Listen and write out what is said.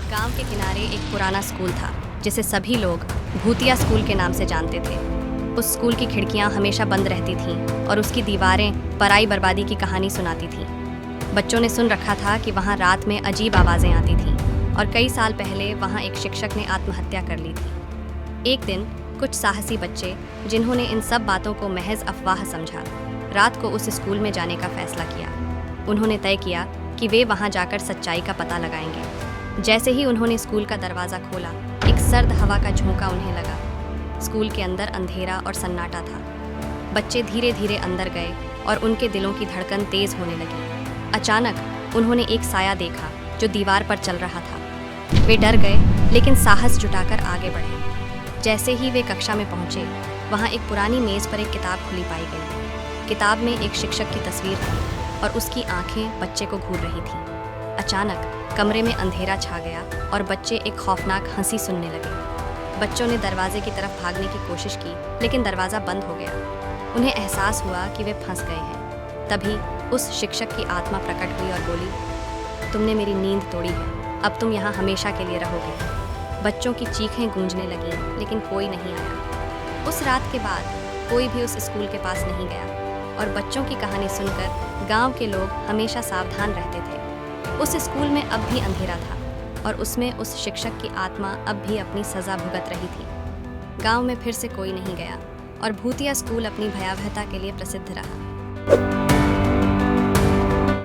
गांव के किनारे एक पुराना स्कूल था जिसे सभी लोग भूतिया स्कूल के नाम से जानते थे। उस स्कूल की खिड़कियां हमेशा बंद रहती थीं और उसकी दीवारें पराई बर्बादी की कहानी सुनाती थीं। बच्चों ने सुन रखा था कि वहां रात में अजीब आवाज़ें आती थीं और कई साल पहले वहां एक शिक्षक ने आत्महत्या कर ली थी। एक दिन कुछ साहसी बच्चे, जिन्होंने इन सब बातों को महज अफवाह समझा, रात को उस स्कूल में जाने का फैसला किया। उन्होंने तय किया कि वे वहां जाकर सच्चाई का पता लगाएंगे। जैसे ही उन्होंने स्कूल का दरवाज़ा खोला, एक सर्द हवा का झोंका उन्हें लगा। स्कूल के अंदर अंधेरा और सन्नाटा था। बच्चे धीरे धीरे अंदर गए और उनके दिलों की धड़कन तेज होने लगी। अचानक उन्होंने एक साया देखा जो दीवार पर चल रहा था। वे डर गए लेकिन साहस जुटाकर आगे बढ़े। जैसे ही वे कक्षा में पहुंचे, वहां एक पुरानी मेज़ पर एक किताब खुली पाई गई। किताब में एक शिक्षक की तस्वीर थी और उसकी आंखें बच्चे को घूर रही थीं। अचानक कमरे में अंधेरा छा गया और बच्चे एक खौफनाक हंसी सुनने लगे। बच्चों ने दरवाजे की तरफ भागने की कोशिश की, लेकिन दरवाज़ा बंद हो गया। उन्हें एहसास हुआ कि वे फंस गए हैं। तभी उस शिक्षक की आत्मा प्रकट हुई और बोली, तुमने मेरी नींद तोड़ी है, अब तुम यहाँ हमेशा के लिए रहोगे। बच्चों की चीखें गूंजने लगीं, लेकिन कोई नहीं आया। उस रात के बाद कोई भी उस स्कूल के पास नहीं गया और बच्चों की कहानी सुनकर गांव के लोग हमेशा सावधान रहते थे। उस स्कूल में अब भी अंधेरा था और उसमें उस शिक्षक की आत्मा अब भी अपनी सज़ा भुगत रही थी। गांव में फिर से कोई नहीं गया और भूतिया स्कूल अपनी भयावहता के लिए प्रसिद्ध रहा।